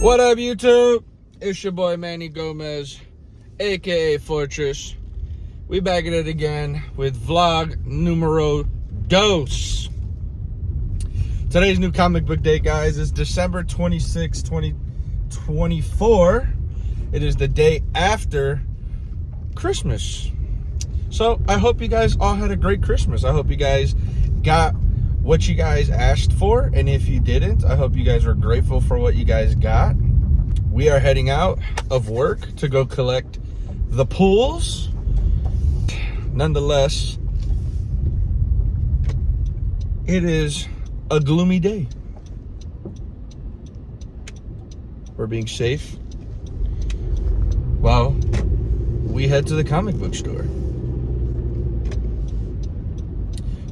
What up, YouTube? It's your boy Manny Gomez, aka Fortress. We back at it again with vlog numero dos. Today's new comic book day, guys, is December 26, 2024. It is the day after Christmas. So I hope you guys all had a great Christmas. I hope you guys got what you guys asked for, and if you didn't, I hope you guys were grateful for what you guys got. We are heading out of work to go collect the pools. Nonetheless, it is a gloomy day. We're being safe while we head to the comic book store.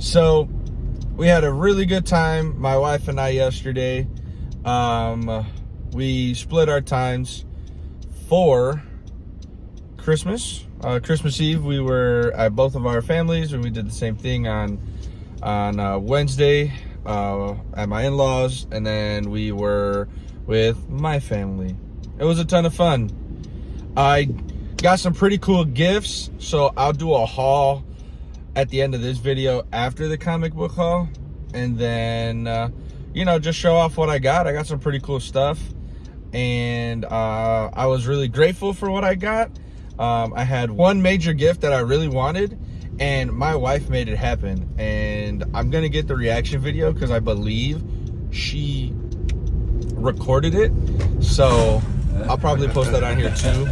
So we had a really good time, my wife and I, yesterday. We split our times for Christmas. Christmas Eve, we were at both of our families, and we did the same thing on Wednesday at my in-laws, and then we were with my family. It was a ton of fun. I got some pretty cool gifts, so I'll do a haul at the end of this video after the comic book haul, and then just show off what I got. I got some pretty cool stuff, and I was really grateful for what I got. I had one major gift that I really wanted, and my wife made it happen, and I'm gonna get the reaction video because I believe she recorded it, so I'll probably post that on here too.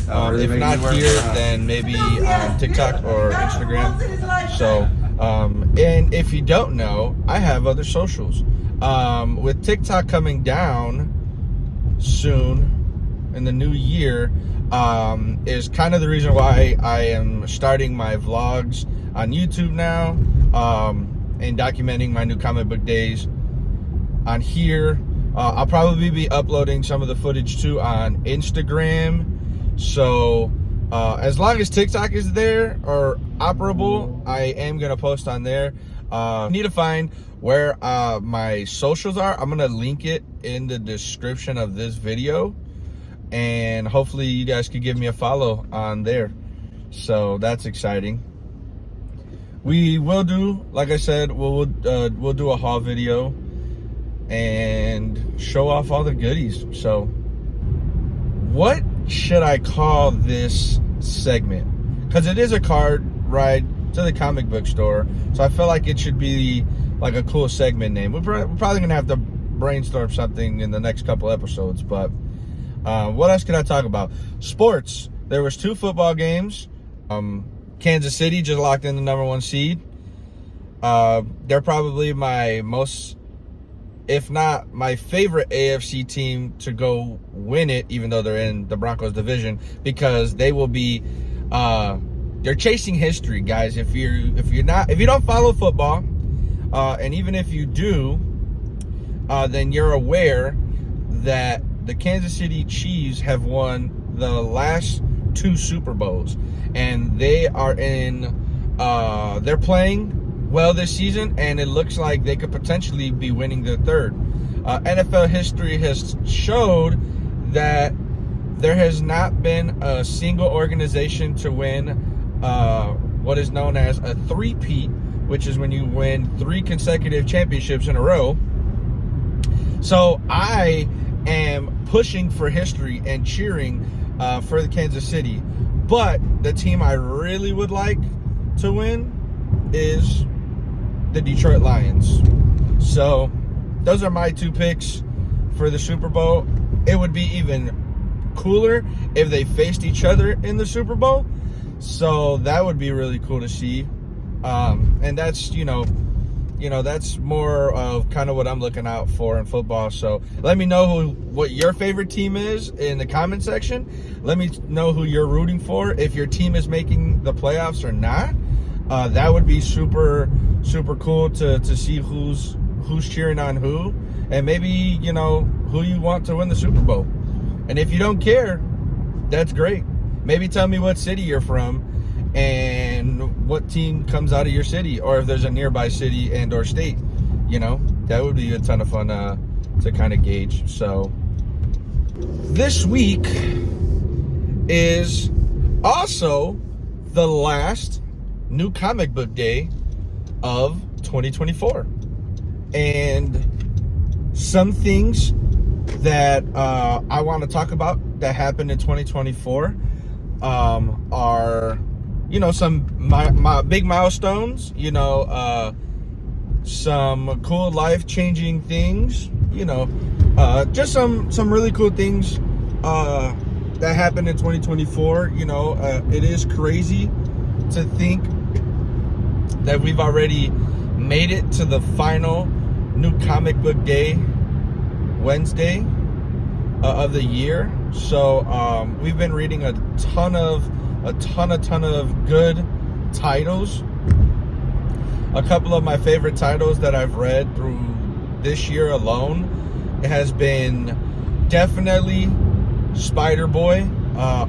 If not here, then maybe on TikTok or Instagram. So, and if you don't know, I have other socials. With TikTok coming down soon in the new year, is kind of the reason why I am starting my vlogs on YouTube now, and documenting my new comic book days on here. I'll probably be uploading some of the footage too on Instagram. So as long as TikTok is there or operable, I am gonna post on there. I need to find where my socials are. I'm gonna link it in the description of this video, and hopefully you guys could give me a follow on there. So that's exciting. We will do, like I said, we'll do a haul video and show off all the goodies. So what should I call this segment? Because it is a car ride to the comic book store, so I feel like it should be like a cool segment name. We're probably gonna have to brainstorm something in the next couple episodes, but what else can I talk about? Sports. There was 2 football games. Kansas City just locked in the #1 seed. They're probably my most, if not my favorite AFC team to go win it, even though they're in the Broncos division, because they will be they're chasing history, guys. If you don't follow football, and even if you do, then you're aware that the Kansas City Chiefs have won the last 2 Super Bowls, and they are they're playing well this season, and it looks like they could potentially be winning their 3rd. NFL history has showed that there has not been a single organization to win what is known as a three-peat, which is when you win 3 consecutive championships in a row. So I am pushing for history and cheering for the Kansas City, but the team I really would like to win is the Detroit Lions. So those are my 2 picks for the Super Bowl. It would be even cooler if they faced each other in the Super Bowl, so that would be really cool to see. And that's that's more of kind of what I'm looking out for in football. So let me know what your favorite team is in the comment section. Let me know who you're rooting for, if your team is making the playoffs or not. That would be super cool to see who's cheering on who, and maybe who you want to win the Super Bowl. And if you don't care, that's great. Maybe tell me what city you're from and what team comes out of your city, or if there's a nearby city and or state. That would be a ton of fun to kind of gauge. So this week is also the last new comic book day of 2024. And some things that I want to talk about that happened in 2024 are, some my big milestones, some cool life-changing things, just some really cool things that happened in 2024. It is crazy to think that we've already made it to the final new comic book day, Wednesday of the year. So we've been reading a ton of good titles. A couple of my favorite titles that I've read through this year alone has been definitely Spider-Boy,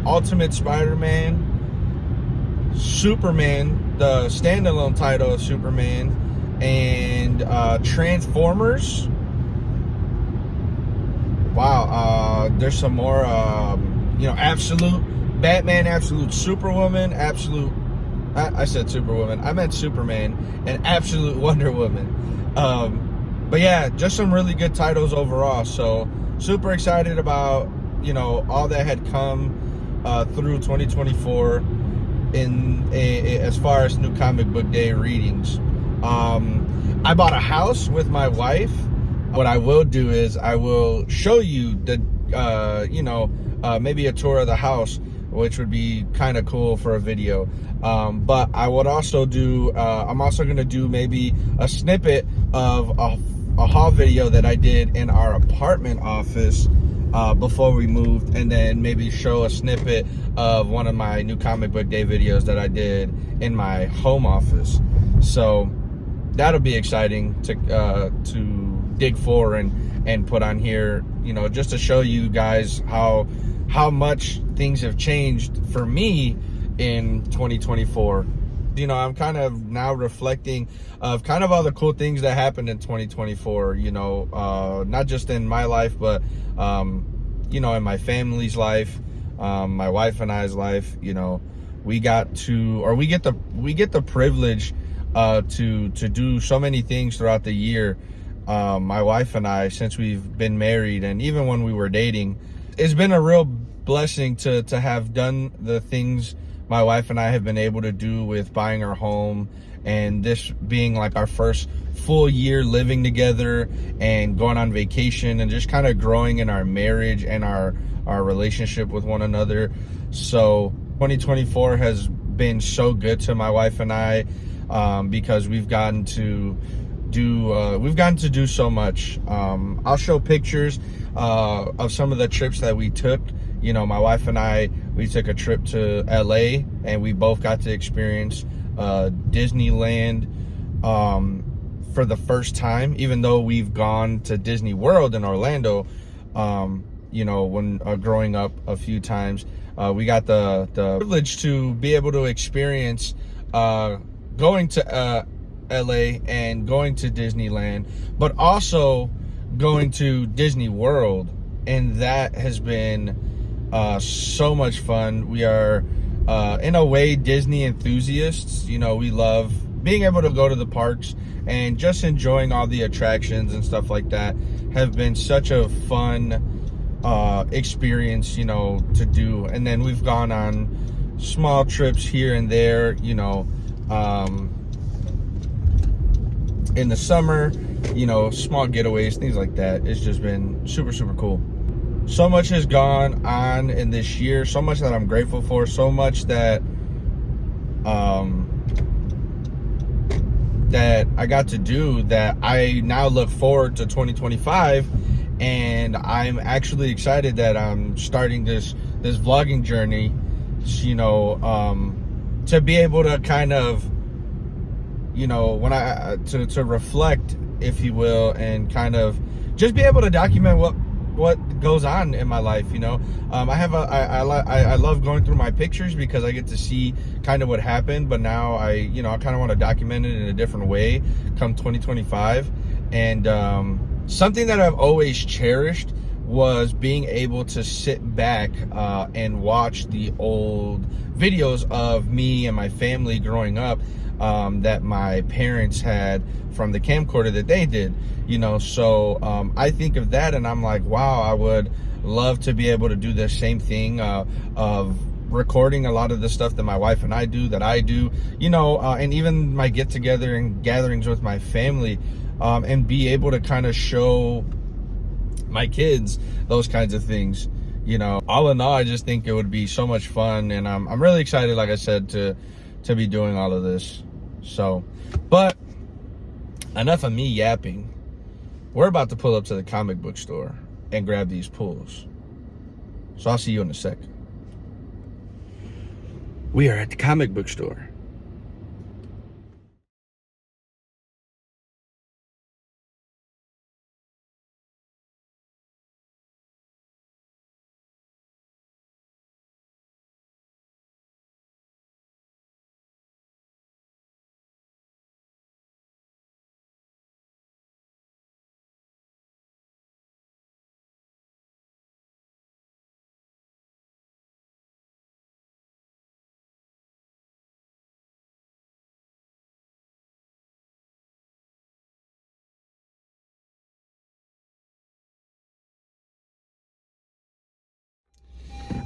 Ultimate Spider-Man, Superman, the standalone title of Superman, and Transformers. Wow, there's some more, Absolute Batman, Absolute Superwoman, I said Superwoman, I meant Superman, and Absolute Wonder Woman. But yeah, just some really good titles overall. So super excited about, all that had come through 2024 as far as new comic book day readings. I bought a house with my wife. What I will do is I will show you the, maybe a tour of the house, which would be kind of cool for a video. But I would also do, I'm also going to do maybe a snippet of a haul video that I did in our apartment office before we moved, and then maybe show a snippet of one of my new comic book day videos that I did in my home office. So that'll be exciting to dig for and put on here, just to show you guys how much things have changed for me in 2024. I'm kind of now reflecting of kind of all the cool things that happened in 2024, not just in my life, but, in my family's life, my wife and I's life. We get the privilege to do so many things throughout the year. My wife and I, since we've been married, and even when we were dating, it's been a real blessing to have done the things my wife and I have been able to do with buying our home, and this being like our first full year living together and going on vacation and just kind of growing in our marriage and our relationship with one another. So 2024 has been so good to my wife and I, because we've gotten to do so much. I'll show pictures of some of the trips that we took. My wife and I, we took a trip to LA, and we both got to experience Disneyland for the first time, even though we've gone to Disney World in Orlando, when growing up a few times. We got the privilege to be able to experience going to LA and going to Disneyland, but also going to Disney World, and that has been so much fun. We are in a way Disney enthusiasts. We love being able to go to the parks and just enjoying all the attractions and stuff like that. Have been such a fun experience, to do. And then we've gone on small trips here and there, in the summer, small getaways, things like that. It's just been super, super cool. So much has gone on in this year, so much that I'm grateful for, so much that that I got to do, that I now look forward to 2025, and I'm actually excited that I'm starting this vlogging journey, to be able to kind of, when to reflect, if you will, and kind of just be able to document what goes on in my life. I love going through my pictures because I get to see kind of what happened, but now I kind of want to document it in a different way come 2025. And something that I've always cherished was being able to sit back and watch the old videos of me and my family growing up that my parents had from the camcorder that they did, you know. So I think of that and I'm like, wow, I would love to be able to do the same thing of recording a lot of the stuff that my wife and I do, you know, and even my get together and gatherings with my family, and be able to kind of show my kids those kinds of things. You know, all in all, I just think it would be so much fun, and I'm really excited, like I said, to be doing all of this. So, but enough of me yapping. We're about to pull up to the comic book store and grab these pulls. So I'll see you in a sec. We are at the comic book store.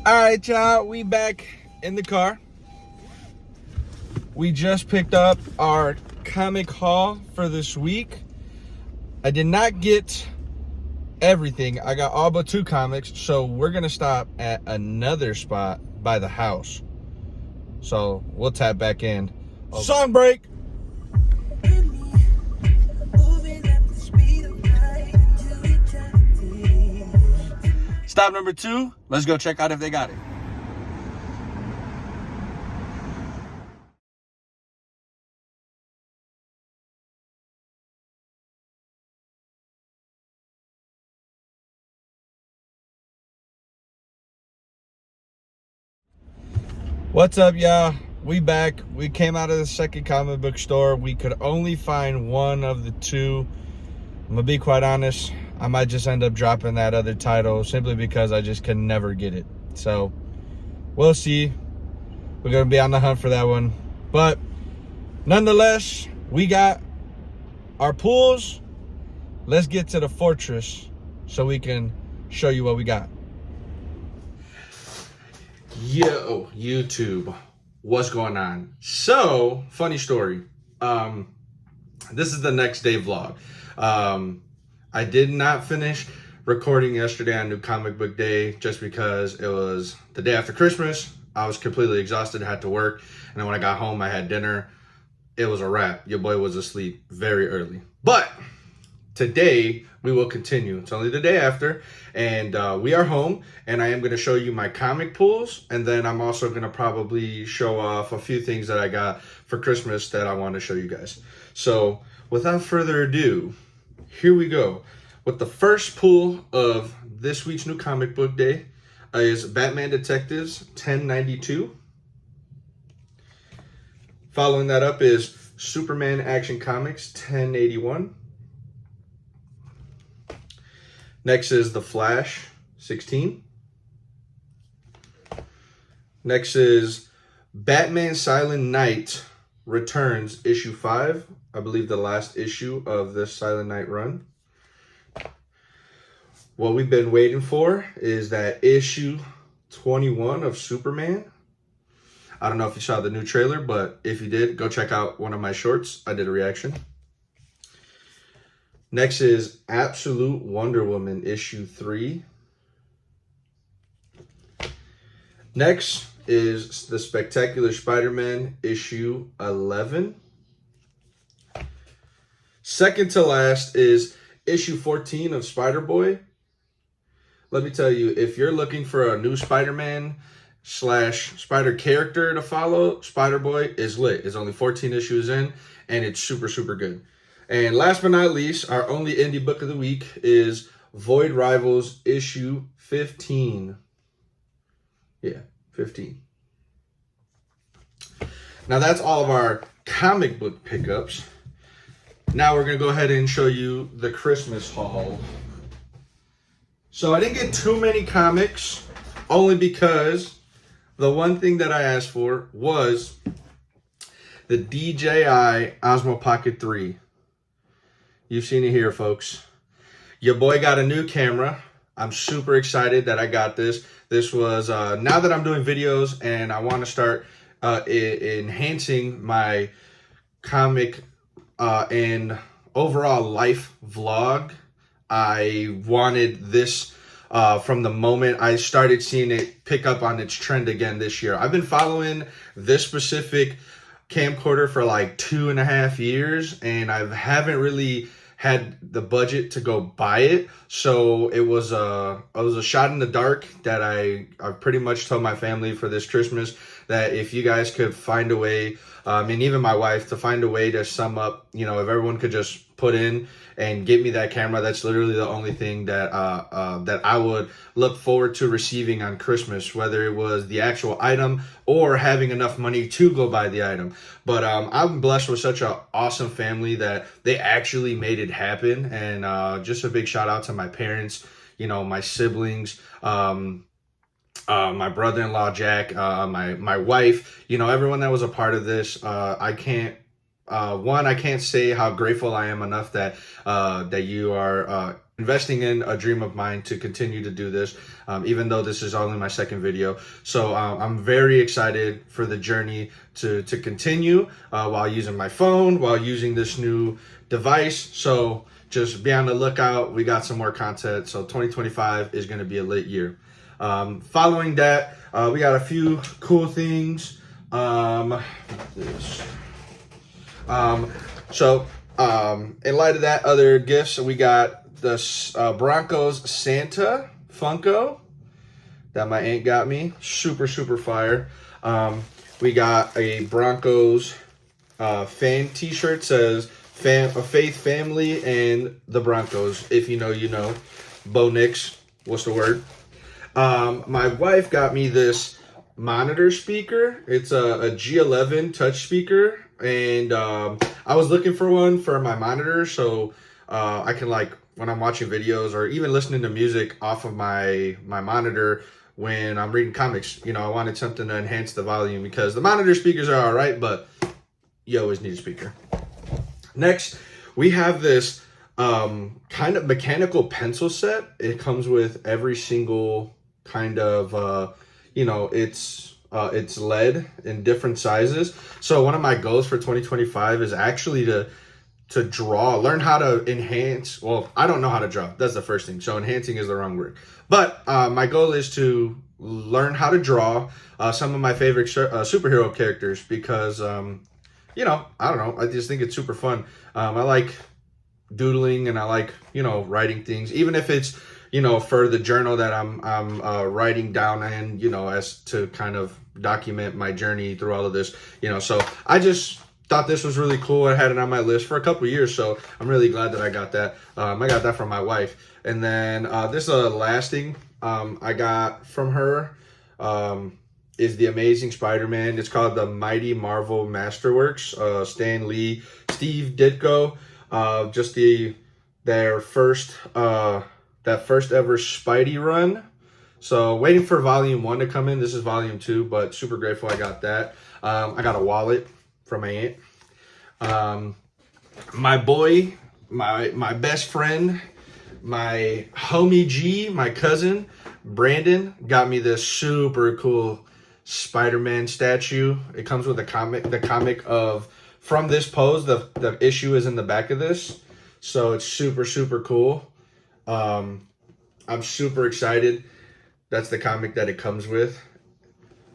All right, y'all, we back in the car. We just picked up our comic haul for this week. I did not get everything. I got all but 2 comics, so we're gonna stop at another spot by the house. So we'll tap back in. Okay. Song break. Stop number 2. Let's go check out if they got it. What's up, y'all? We back. We came out of the second comic book store. We could only find one of the 2. I'm gonna be quite honest, I might just end up dropping that other title simply because I just can never get it. So we'll see. We're gonna be on the hunt for that one. But nonetheless, we got our pools. Let's get to the fortress so we can show you what we got. Yo, YouTube, what's going on? So, funny story. This is the next day vlog. I did not finish recording yesterday on New Comic Book Day just because it was the day after Christmas. I was completely exhausted, had to work, and then when I got home, I had dinner. It was a wrap. Your boy was asleep very early. But today, we will continue. It's only the day after, and we are home, and I am going to show you my comic pulls, and then I'm also going to probably show off a few things that I got for Christmas that I want to show you guys. So, without further ado, here we go. With the first pull of this week's New Comic Book Day is Batman Detectives 1092. Following that up is Superman Action Comics 1081. Next is The Flash 16. Next is Batman Silent Night Returns issue 5. I believe the last issue of this Silent Night run. What we've been waiting for is that issue 21 of Superman. I don't know if you saw the new trailer, but if you did, go check out one of my shorts. I did a reaction. Next is Absolute Wonder Woman issue 3. Next is The Spectacular Spider-Man issue 11. Second to last is issue 14 of Spider-Boy. Let me tell you, if you're looking for a new Spider-Man / Spider character to follow, Spider-Boy is lit. It's only 14 issues in, and it's super, super good. And last but not least, our only indie book of the week is Void Rivals issue 15. Yeah, 15. Now that's all of our comic book pickups. Now we're going to go ahead and show you the Christmas haul. So I didn't get too many comics, only because the one thing that I asked for was the DJI Osmo Pocket 3. You've seen it here, folks. Your boy got a new camera. I'm super excited that I got this. This was, now that I'm doing videos and I want to start enhancing my comic and overall life vlog, I wanted this from the moment I started seeing it pick up on its trend again this year. I've been following this specific camcorder for like 2.5 years, and I haven't really had the budget to go buy it. So it was a shot in the dark that I pretty much told my family for this Christmas that if you guys could find a way, and even my wife, to find a way to sum up, you know, if everyone could just put in and get me that camera, that's literally the only thing that that I would look forward to receiving on Christmas, whether it was the actual item or having enough money to go buy the item. But I'm blessed with such an awesome family that they actually made it happen. And just a big shout out to my parents, you know, my siblings, my brother-in-law Jack, my wife, you know, everyone that was a part of this. I can't say how grateful I am enough that that you are investing in a dream of mine to continue to do this, even though this is only my second video. So I'm very excited for the journey to continue while using my phone, while using this new device. So just be on the lookout. We got some more content. So 2025 is going to be a lit year. Following that, we got a few cool things. In light of that, other gifts, we got the Broncos Santa Funko that my aunt got me. Super fire. We got a Broncos fan t-shirt, says Faith, Family, and the Broncos. If you know, you know. Bo Nix, what's the word? My wife got me this monitor speaker. It's a G11 touch speaker, and I was looking for one for my monitor so I can, like, when I'm watching videos or even listening to music off of my monitor when I'm reading comics. You know, I wanted something to enhance the volume because the monitor speakers are all right, but you always need a speaker. Next, we have this kind of mechanical pencil set. It comes with every single kind of you know, it's lead in different sizes. So one of my goals for 2025 is actually to draw, learn how to enhance. Well, I don't know how to draw. That's the first thing. So enhancing is the wrong word. But my goal is to learn how to draw some of my favorite superhero characters because, you know, I don't know. I just think it's super fun. I like doodling and I like, you know, writing things, even if it's, you know, for the journal that I'm writing down and, you know, as to kind of document my journey through all of this, you know. So I just thought this was really cool. I had it on my list for a couple of years, so I'm really glad that I got that. I got that from my wife. And then this is a last thing I got from her is the Amazing Spider-Man. It's called the Mighty Marvel Masterworks. Stan Lee, Steve Ditko, just their first that first ever Spidey run. So waiting for volume 1 to come in. This is volume 2, but super grateful I got that. I got a wallet from my aunt. My boy, my best friend, my homie G, my cousin Brandon, got me this super cool Spider-Man statue. It comes with the comic of From This Pose. The issue is in the back of this, so it's super cool. I'm super excited. That's the comic that it comes with.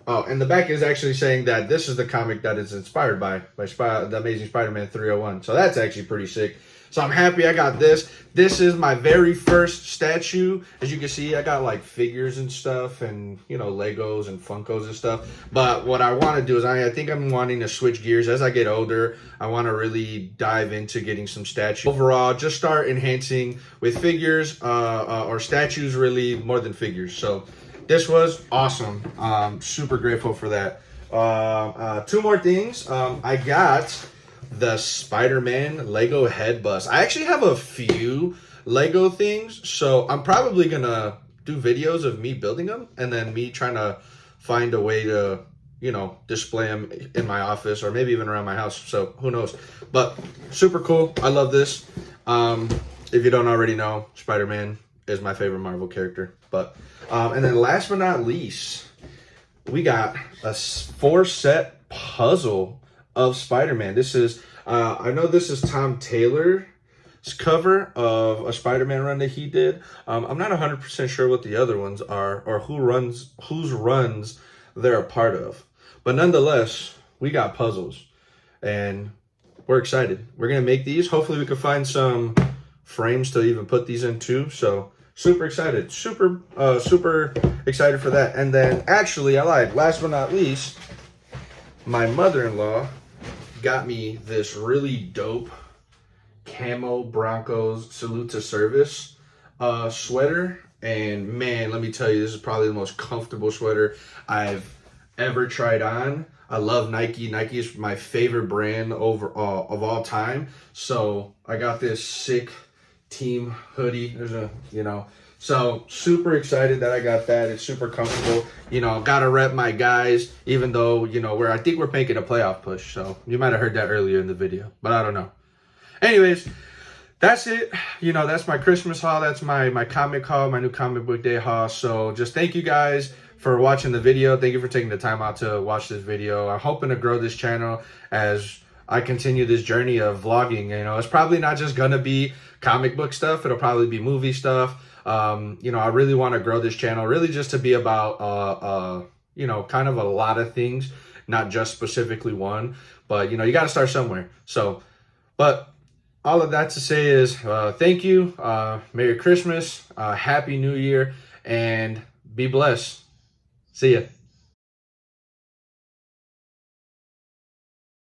Oh, and the back is actually saying that this is the comic that is inspired by the Amazing Spider-Man 301. So that's actually pretty sick. So I'm happy I got this. This is my very first statue. As you can see, I got like figures and stuff and, you know, Legos and Funkos and stuff. But what I want to do is I think I'm wanting to switch gears. As I get older, I want to really dive into getting some statues. Overall, just start enhancing with figures or statues, really, more than figures. So this was awesome. Super grateful for that. 2 more things. I got the Spider-Man Lego head bust. I actually have a few Lego things. So I'm probably gonna do videos of me building them and then me trying to find a way to, you know, display them in my office or maybe even around my house. So who knows? But super cool. I love this. If you don't already know, Spider-Man is my favorite Marvel character. But and then last but not least, we got a 4-set puzzle of Spider-Man. This is I know this is Tom Taylor's cover of a Spider-Man run that he did. I'm not 100% sure what the other ones are or whose runs they're a part of. But nonetheless, we got puzzles and we're excited. We're going to make these. Hopefully we can find some frames to even put these in too. So super excited. Super excited for that. And then actually, I lied. Last but not least, my mother-in-law got me this really dope camo Broncos salute to service sweater. And man, let me tell you, this is probably the most comfortable sweater I've ever tried on. I love Nike. Nike is my favorite brand of all time. So I got this sick team hoodie. There's a, you know, so super excited that I got that. It's super comfortable. You know, gotta rep my guys, even though, you know, I think we're making a playoff push. So you might have heard that earlier in the video, but I don't know. Anyways, that's it. You know, that's my Christmas haul. That's my comic haul, my new comic book day haul. So just thank you guys for watching the video. Thank you for taking the time out to watch this video. I'm hoping to grow this channel as I continue this journey of vlogging. You know, it's probably not just gonna be comic book stuff. It'll probably be movie stuff. You know, I really want to grow this channel really just to be about, you know, kind of a lot of things, not just specifically one, but, you know, you got to start somewhere. So, but all of that to say is thank you. Merry Christmas, Happy New Year, and be blessed. See ya.